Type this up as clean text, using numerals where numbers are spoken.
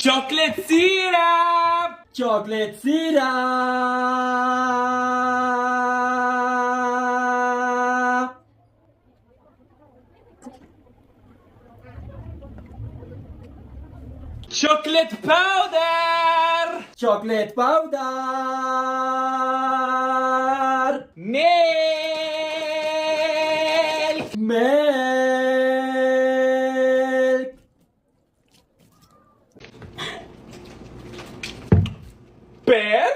Chocolate syrup! Chocolate syrup. Chocolate powder! Chocolate powder. Milk! Milk. Pear?